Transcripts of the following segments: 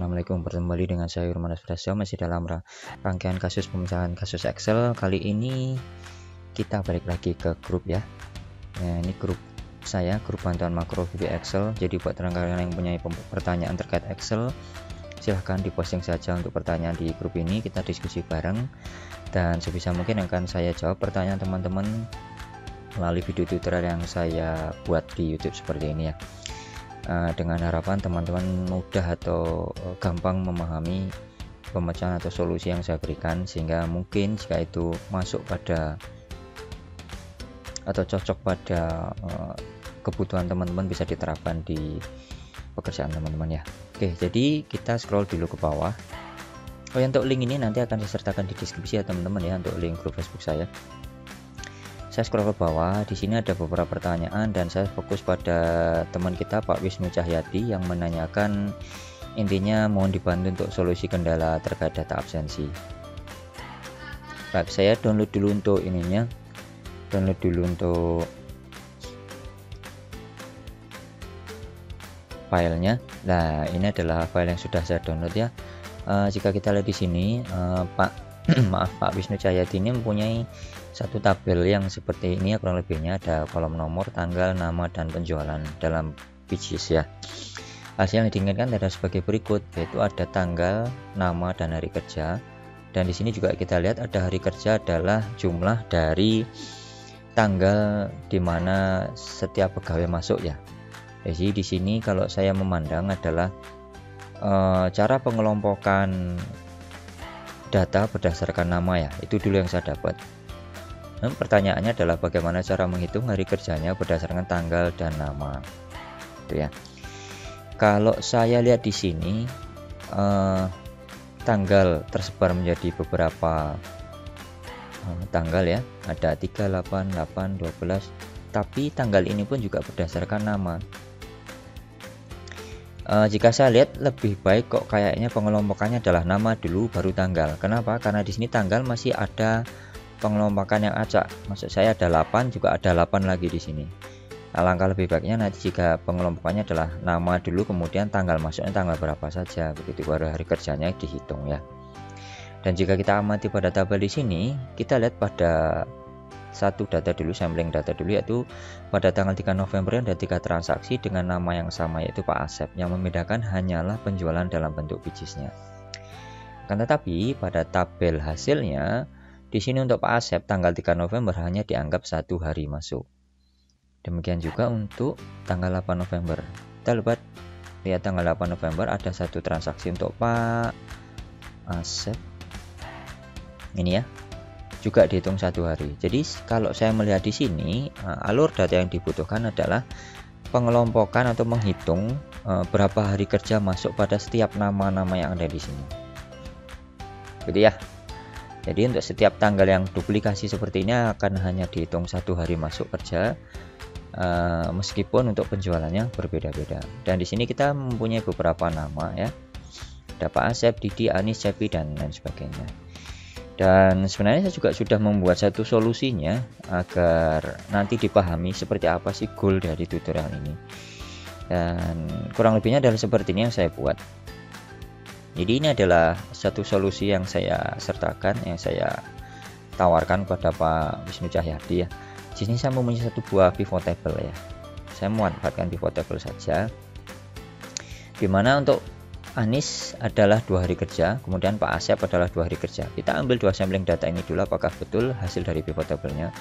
Assalamualaikum, bertemu kembali dengan saya Urmanas Prasetyo, masih dalam rangkaian kasus pemecahan kasus Excel. Kali ini kita balik lagi ke grup ya. Nah, ini grup saya, grup bantuan makro VB Excel. Jadi buat rekan-rekan yang punya pertanyaan terkait Excel, silahkan diposting saja untuk pertanyaan di grup ini, kita diskusi bareng. Dan sebisa mungkin akan saya jawab pertanyaan teman-teman melalui video tutorial yang saya buat di YouTube seperti ini ya. Dengan harapan teman-teman mudah atau gampang memahami pemecahan atau solusi yang saya berikan, sehingga mungkin jika itu masuk pada atau cocok pada kebutuhan teman-teman bisa diterapkan di pekerjaan teman-teman ya. Oke, jadi kita scroll dulu ke bawah. Untuk link ini nanti akan saya sertakan di deskripsi ya teman-teman ya, untuk link grup Facebook saya. Saya scroll ke bawah, di sini ada beberapa pertanyaan dan saya fokus pada teman kita Pak Wisnu Cahyadi yang menanyakan, intinya mohon dibantu untuk solusi kendala terkait data absensi. Baik, saya download dulu untuk ininya, download dulu untuk filenya. Nah, ini adalah file yang sudah saya download ya. Jika kita lihat di sini, Pak Wisnu Cahyadi ini mempunyai satu tabel yang seperti ini ya, kurang lebihnya ada kolom nomor, tanggal, nama, dan penjualan dalam pages ya. Hasil yang diinginkan adalah sebagai berikut, yaitu ada tanggal, nama, dan hari kerja. Dan di sini juga kita lihat ada hari kerja adalah jumlah dari tanggal di mana setiap pegawai masuk ya. Jadi di sini kalau saya memandang adalah cara pengelompokan data berdasarkan nama ya, itu dulu yang saya dapat. Nah, pertanyaannya adalah bagaimana cara menghitung hari kerjanya berdasarkan tanggal dan nama, itu ya. Kalau saya lihat di sini, tanggal tersebar menjadi beberapa tanggal ya, ada 3, 8, 8, 12, tapi tanggal ini pun juga berdasarkan nama. Jika saya lihat lebih baik kok kayaknya pengelompokannya adalah nama dulu baru tanggal. Kenapa? Karena di sini tanggal masih ada pengelompokan yang acak. Maksud saya ada 8, juga ada 8 lagi di sini. Alangkah lebih baiknya nanti jika pengelompokannya adalah nama dulu kemudian tanggal masuknya tanggal berapa saja, begitu baru hari kerjanya dihitung ya. Dan jika kita amati pada tabel di sini, kita lihat pada satu data dulu, sampling data dulu, yaitu pada tanggal 3 November ada 3 transaksi dengan nama yang sama, yaitu Pak Asep. Yang membedakan hanyalah penjualan dalam bentuk pagesnya. Akan tetapi pada tabel hasilnya di sini untuk Pak Asep tanggal 3 November hanya dianggap 1 hari masuk. Demikian juga untuk tanggal 8 November. Kita lihat tanggal 8 November ada 1 transaksi untuk Pak Asep. Ini ya, juga dihitung 1 hari. Jadi kalau saya melihat di sini, alur data yang dibutuhkan adalah pengelompokan atau menghitung berapa hari kerja masuk pada setiap nama-nama yang ada di sini. Gitu ya. Jadi untuk setiap tanggal yang duplikasi seperti ini akan hanya dihitung 1 hari masuk kerja, meskipun untuk penjualannya berbeda-beda. Dan di sini kita mempunyai beberapa nama ya, ada Pak Asep, Didi, Anis, Cepi, dan lain sebagainya. Dan sebenarnya saya juga sudah membuat satu solusinya agar nanti dipahami seperti apa sih goal dari tutorial ini. Dan kurang lebihnya adalah seperti ini yang saya buat. Jadi ini adalah satu solusi yang saya sertakan, yang saya tawarkan kepada Pak Wisnu Cahyadi ya. Di sini saya mempunyai satu buah pivot table ya. Saya memanfaatkan pivot table saja. Dimana untuk Anis adalah 2 hari kerja, kemudian Pak Asep adalah 2 hari kerja. Kita ambil 2 sampling data ini dulu, apakah betul hasil dari pivot table-nya.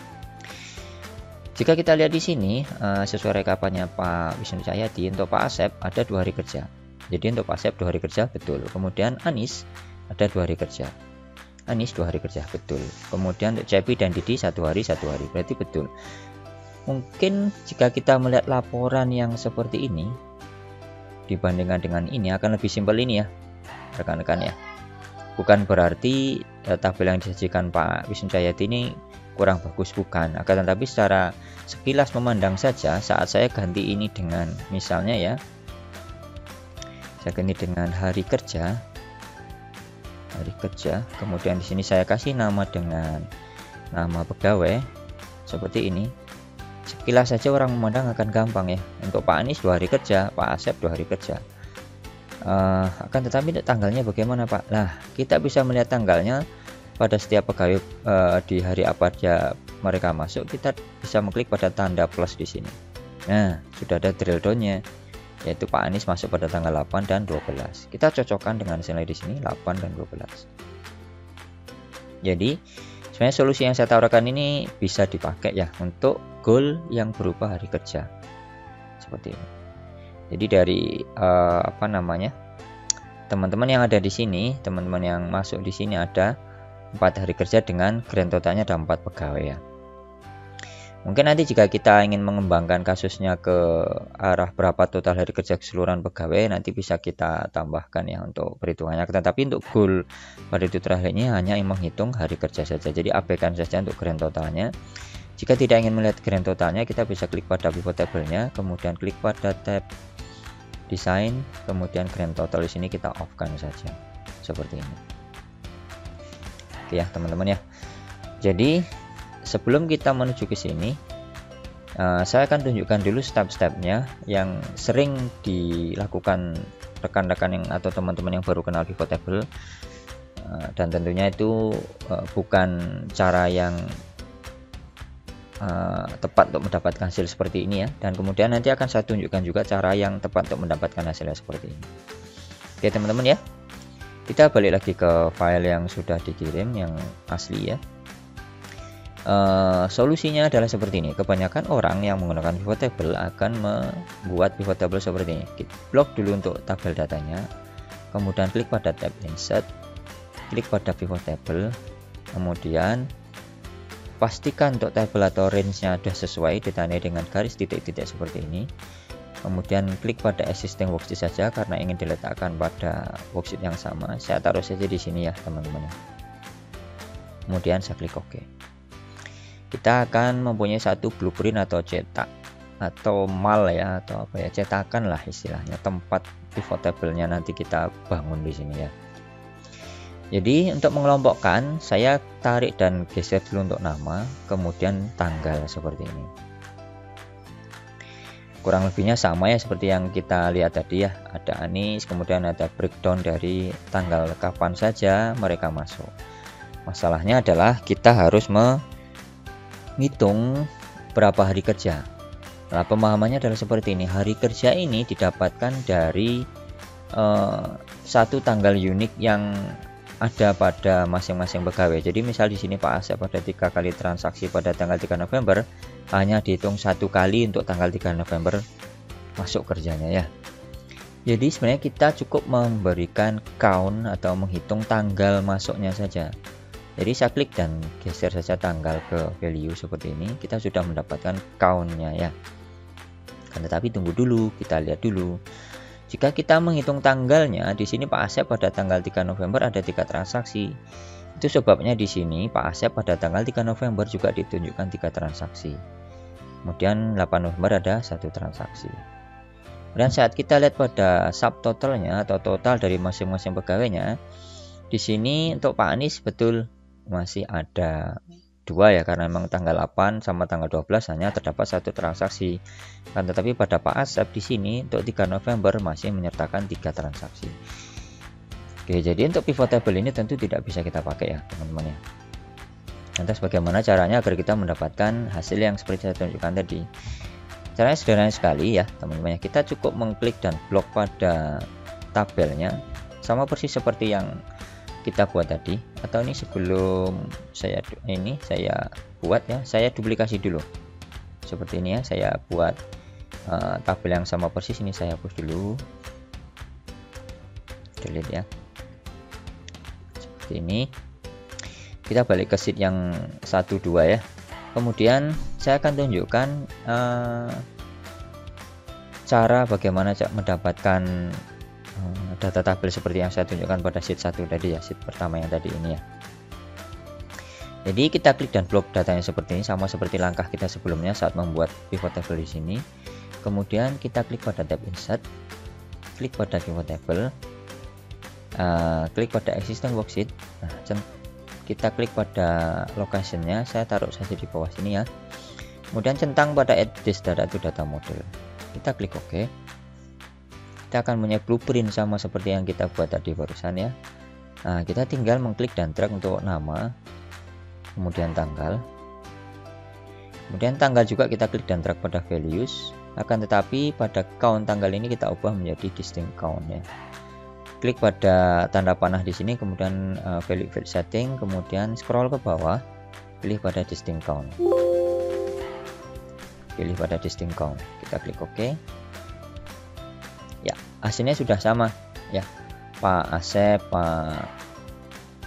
Jika kita lihat di sini, sesuai rekapannya Pak Wisnu Cahyadi, untuk Pak Asep ada 2 hari kerja. Jadi untuk Pak Asep 2 hari kerja betul. Kemudian Anis ada 2 hari kerja. Anis 2 hari kerja betul. Kemudian untuk Cepi dan Didi 1 hari, 1 hari, berarti betul. Mungkin jika kita melihat laporan yang seperti ini dibandingkan dengan ini akan lebih simpel ini ya rekan-rekan ya. Bukan berarti tabel yang disajikan Pak Wisnu Cahyadi ini kurang bagus, bukan. Akan tetapi secara sekilas memandang saja, saat saya ganti ini dengan misalnya ya, saya ganti dengan hari kerja, kemudian di sini saya kasih nama dengan nama pegawai seperti ini. Sekilas saja orang memandang akan gampang ya. Untuk Pak Anis 2 hari kerja, Pak Asep 2 hari kerja. Akan tetapi untuk tanggalnya bagaimana Pak? Nah, kita bisa melihat tanggalnya pada setiap pegawai di hari apa aja mereka masuk, kita bisa mengklik pada tanda plus di sini. Nah, sudah ada drill down-nya, yaitu Pak Anies masuk pada tanggal 8 dan 12. Kita cocokkan dengan nilai di sini 8 dan 12. Jadi, sebenarnya solusi yang saya tawarkan ini bisa dipakai ya untuk goal yang berupa hari kerja. Seperti ini. Jadi dari teman-teman yang ada di sini, teman-teman yang masuk di sini ada 4 hari kerja dengan grand totalnya ada 4 pegawai ya. Mungkin nanti jika kita ingin mengembangkan kasusnya ke arah berapa total hari kerja keseluruhan pegawai, nanti bisa kita tambahkan ya untuk perhitungannya. Tetapi untuk goal pada tutorial ini hanya menghitung hari kerja saja. Jadi abaikan saja untuk grand totalnya. Jika tidak ingin melihat grand totalnya, kita bisa klik pada pivot table-nya, kemudian klik pada tab desain, kemudian grand total di sini kita off-kan saja. Seperti ini. Oke ya, teman-teman ya. Jadi sebelum kita menuju ke sini, saya akan tunjukkan dulu step-stepnya yang sering dilakukan rekan-rekan yang atau teman-teman yang baru kenal pivot table, dan tentunya itu bukan cara yang tepat untuk mendapatkan hasil seperti ini ya. Dan kemudian nanti akan saya tunjukkan juga cara yang tepat untuk mendapatkan hasilnya seperti ini. Oke teman-teman ya, kita balik lagi ke file yang sudah dikirim yang asli ya. Solusinya adalah seperti ini. Kebanyakan orang yang menggunakan pivot table akan membuat pivot table seperti ini. Kita blok dulu untuk tabel datanya, kemudian klik pada tab insert, klik pada pivot table, kemudian pastikan untuk tabel atau range-nya sudah sesuai, ditandai dengan garis titik-titik seperti ini. Kemudian klik pada existing worksheet saja karena ingin diletakkan pada worksheet yang sama. Saya taruh saja di sini ya teman-teman. Kemudian saya klik OK. Kita akan mempunyai satu blueprint atau cetak atau mal ya, atau apa ya, cetakan lah istilahnya, tempat pivot table-nya nanti kita bangun di sini ya. Jadi untuk mengelompokkan, saya tarik dan geser dulu untuk nama, kemudian tanggal seperti ini. Kurang lebihnya sama ya seperti yang kita lihat tadi ya. Ada Anies, kemudian ada breakdown dari tanggal kapan saja mereka masuk. Masalahnya adalah kita harus menghitung berapa hari kerja. Nah, pemahamannya adalah seperti ini. Hari kerja ini didapatkan dari satu tanggal unik yang ada pada masing-masing pegawai. Jadi misal di sini Pak Asep pada 3 kali transaksi pada tanggal 3 November, hanya dihitung 1 kali untuk tanggal 3 November masuk kerjanya ya. Jadi sebenarnya kita cukup memberikan count atau menghitung tanggal masuknya saja. Jadi saya klik dan geser saja tanggal ke value seperti ini, kita sudah mendapatkan countnya ya. Tetapi tunggu dulu, kita lihat dulu. Jika kita menghitung tanggalnya, di sini Pak Asep pada tanggal 3 November ada 3 transaksi. Itu sebabnya di sini Pak Asep pada tanggal 3 November juga ditunjukkan 3 transaksi. Kemudian 8 November ada 1 transaksi. Dan saat kita lihat pada subtotalnya atau total dari masing-masing pegawainya, di sini untuk Pak Anies betul masih ada 2 ya, karena memang tanggal 8 sama tanggal 12 hanya terdapat 1 transaksi. Tetapi pada Pak Asep di sini untuk 3 November masih menyertakan 3 transaksi. Oke, jadi untuk pivot table ini tentu tidak bisa kita pakai ya teman-teman ya. Lantas bagaimana caranya agar kita mendapatkan hasil yang seperti saya tunjukkan tadi? Caranya sederhana sekali ya teman-teman ya. Kita cukup mengklik dan blok pada tabelnya sama persis seperti yang kita buat tadi, atau ini sebelum saya buat ya, saya duplikasi dulu seperti ini ya. Saya buat tabel yang sama persis, ini saya hapus dulu, delete ya, seperti ini. Kita balik ke sheet yang 1, 2 ya. Kemudian saya akan tunjukkan cara bagaimana mendapatkan data tabel seperti yang saya tunjukkan pada sheet 1 tadi ya, sheet pertama yang tadi ini ya. Jadi kita klik dan blok datanya seperti ini, sama seperti langkah kita sebelumnya saat membuat pivot table di sini. Kemudian kita klik pada tab insert, klik pada pivot table, klik pada existing worksheet. Nah, kita klik pada location-nya, saya taruh saja di bawah sini ya. Kemudian centang pada add this data to data model. Kita klik OK. kita akan punya blueprint sama seperti yang kita buat tadi barusan ya. Nah, kita tinggal mengklik dan drag untuk nama, kemudian tanggal. Kemudian tanggal juga kita klik dan drag pada values. Akan tetapi pada count tanggal ini kita ubah menjadi distinct count ya. Klik pada tanda panah di sini, kemudian value setting, kemudian scroll ke bawah, pilih pada distinct count. Pilih pada distinct count. Kita klik OK. Ya, hasilnya sudah sama ya. Pak Asep, Pak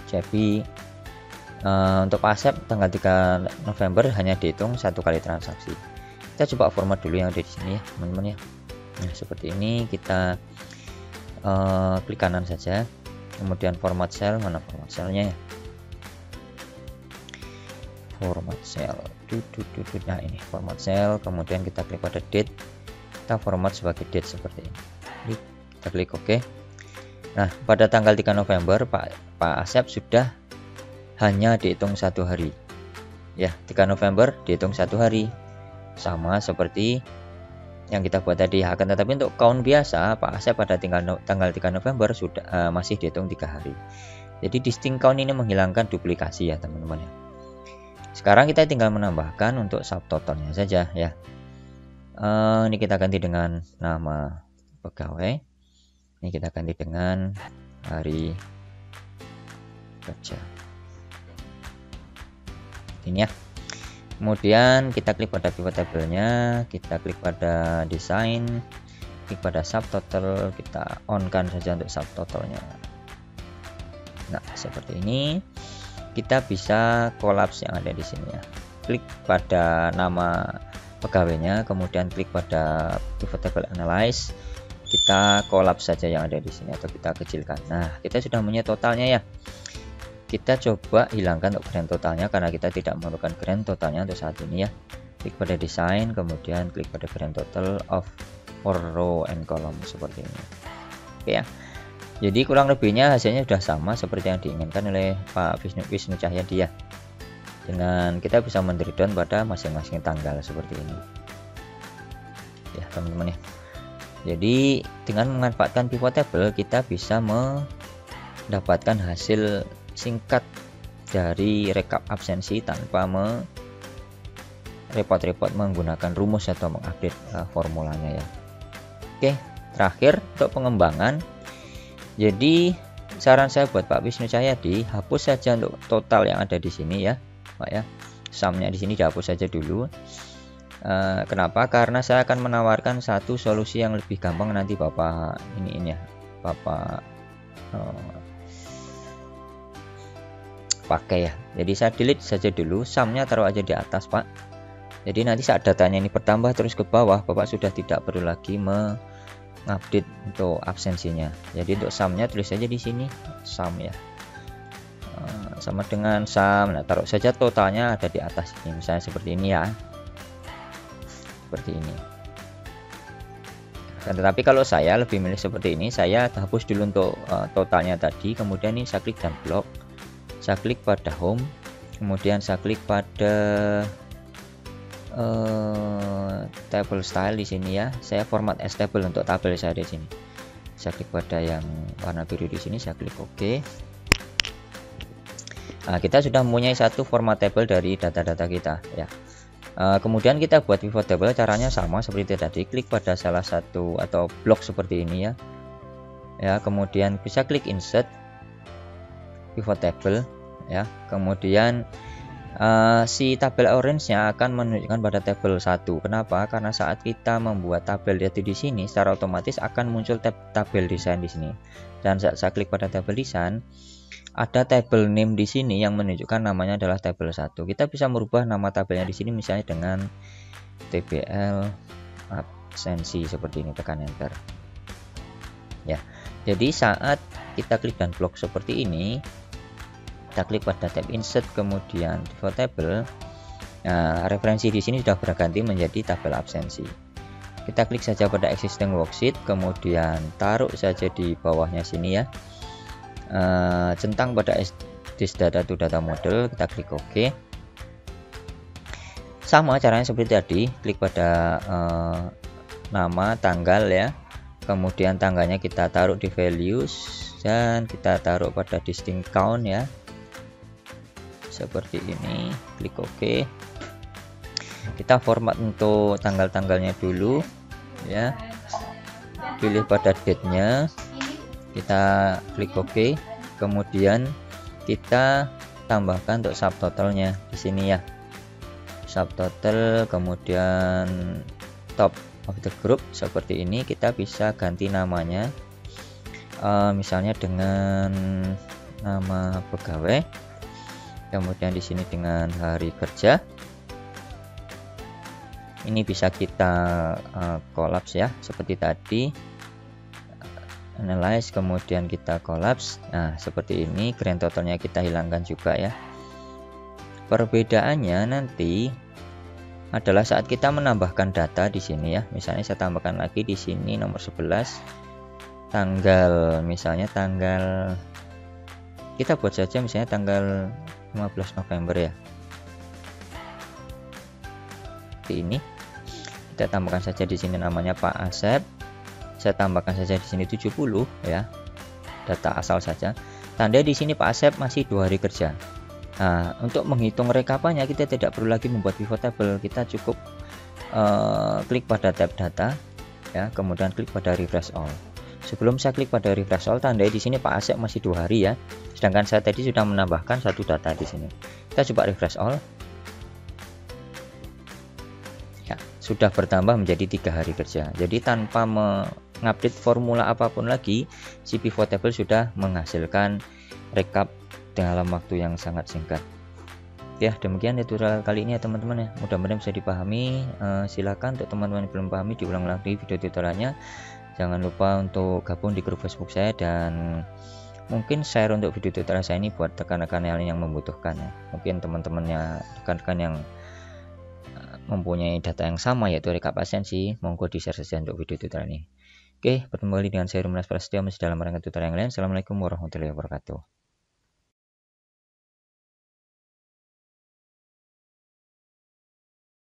Cepi. Untuk Pak Asep tanggal 3 November hanya dihitung 1 kali transaksi. Kita coba format dulu yang ada di sini ya, teman-teman ya. Nah, seperti ini kita klik kanan saja. Kemudian format cell, mana format cellnya ya? Format cell. Nah, ini format cell, kemudian kita klik pada date. Kita format sebagai date seperti ini. Kita klik OK. Nah, pada tanggal 3 November Pak Asep sudah hanya dihitung 1 hari ya. 3 November dihitung 1 hari, sama seperti yang kita buat tadi. Akan tetapi untuk count biasa Pak Asep pada tanggal 3 November sudah masih dihitung 3 hari. Jadi distinct count ini menghilangkan duplikasi ya teman-teman ya. Sekarang kita tinggal menambahkan untuk subtotalnya saja ya. Ini kita ganti dengan nama pegawai. Ini kita ganti dengan hari kerja. Ini ya. Kemudian kita klik pada pivot table-nya, kita klik pada desain, klik pada subtotal, kita on-kan saja untuk subtotalnya. Nah, seperti ini. Kita bisa collapse yang ada di sini ya. Klik pada nama pegawainya, kemudian klik pada pivot table analyze. Kita collapse saja yang ada di sini atau kita kecilkan. Nah, kita sudah punya totalnya ya. Kita coba hilangkan untuk grand totalnya karena kita tidak memerlukan grand totalnya untuk saat ini ya. Klik pada desain, kemudian klik pada grand total of for row and column seperti ini. Oke ya. Jadi kurang lebihnya hasilnya sudah sama seperti yang diinginkan oleh Pak Wisnu Cahyadi ya. Dengan kita bisa men-drop pada masing-masing tanggal seperti ini. Ya teman-teman ya. Jadi dengan memanfaatkan pivot table kita bisa mendapatkan hasil singkat dari rekap absensi tanpa repot-repot menggunakan rumus atau mengupdate formulanya ya. Oke, terakhir untuk pengembangan. Jadi saran saya buat Pak Wisnu Cahyadi, hapus saja untuk total yang ada di sini ya, Pak ya. Sumnya di sini dihapus saja dulu. Kenapa? Karena saya akan menawarkan satu solusi yang lebih gampang nanti Bapak ini ya, Bapak pakai ya. Jadi saya delete saja dulu, sumnya taruh aja di atas Pak. Jadi nanti saat datanya ini bertambah terus ke bawah, Bapak sudah tidak perlu lagi update untuk absensinya. Jadi untuk sumnya tulis saja di sini sum ya, sama dengan sum. Nah, taruh saja totalnya ada di atas ini, misalnya seperti ini ya, seperti ini. Dan tetapi kalau saya lebih milih seperti ini, saya hapus dulu untuk totalnya tadi, kemudian ini saya klik dan blok, saya klik pada home, kemudian saya klik pada table style di sini ya. Saya format as table untuk tabel saya di sini. Saya klik pada yang warna biru di sini, saya klik OK. Nah, kita sudah mempunyai satu format table dari data-data kita ya. Kemudian kita buat pivot table, caranya sama seperti tadi. Klik pada salah satu atau blok seperti ini ya. Ya, kemudian bisa klik insert pivot table ya. Kemudian si tabel orange-nya akan menunjukkan pada tabel 1. Kenapa? Karena saat kita membuat tabel di sini secara otomatis akan muncul tabel desain di sini. Dan saat saya klik pada tabel desain, ada tabel name di sini yang menunjukkan namanya adalah tabel 1. Kita bisa merubah nama tabelnya di sini misalnya dengan TBL absensi seperti ini, tekan enter. Ya. Jadi saat kita klik dan blok seperti ini, kita klik pada tab insert kemudian pivot table. Nah, referensi di sini sudah berganti menjadi tabel absensi. Kita klik saja pada existing worksheet, kemudian taruh saja di bawahnya sini ya. Centang pada this data to data model, kita klik OK. Sama caranya seperti tadi, klik pada nama, tanggal ya. kemudian tanggalnya kita taruh di values dan kita taruh pada distinct count ya, seperti ini. Klik OK. Kita format untuk tanggal-tanggalnya dulu ya, pilih pada date-nya, kita klik OK, kemudian kita tambahkan untuk subtotalnya di sini ya, subtotal, kemudian top of the group seperti ini. Kita bisa ganti namanya, misalnya dengan nama pegawai, kemudian di sini dengan hari kerja. Ini bisa kita collapse ya, seperti tadi, analyze, kemudian kita collapse. Nah, seperti ini. Grand totalnya kita hilangkan juga ya. Perbedaannya nanti adalah saat kita menambahkan data di sini ya. Misalnya saya tambahkan lagi di sini nomor 11, tanggal, misalnya tanggal, kita buat saja misalnya tanggal 15 November ya. Seperti ini. Kita tambahkan saja di sini namanya Pak Asep. Saya tambahkan saja di sini 70 ya. Data asal saja. Tanda di sini Pak Asep masih 2 hari kerja. Nah, untuk menghitung rekapannya kita tidak perlu lagi membuat pivot table. Kita cukup klik pada tab data ya, kemudian klik pada refresh all. Sebelum saya klik pada refresh all, tandai di sini Pak Asep masih 2 hari ya. Sedangkan saya tadi sudah menambahkan satu data di sini. Kita coba refresh all. Ya, sudah bertambah menjadi 3 hari kerja. Jadi tanpa mengupdate formula apapun lagi, si pivot table sudah menghasilkan rekap dalam waktu yang sangat singkat. Ya, demikian tutorial kali ini ya teman-teman ya. Mudah-mudahan bisa dipahami. Silakan untuk teman-teman yang belum pahami diulang lagi video tutorialnya. Jangan lupa untuk gabung di grup Facebook saya dan mungkin share untuk video tutorial saya ini buat rekan-rekan yang membutuhkan ya. Mungkin teman-temannya, rekan-rekan yang mempunyai data yang sama yaitu rekap asensi, monggo di share saja untuk video tutorial ini. Oke, bertemu kembali dengan saya Rumenas Prasetyo masih dalam rangka tutorial yang lain. Assalamualaikum warahmatullahi wabarakatuh.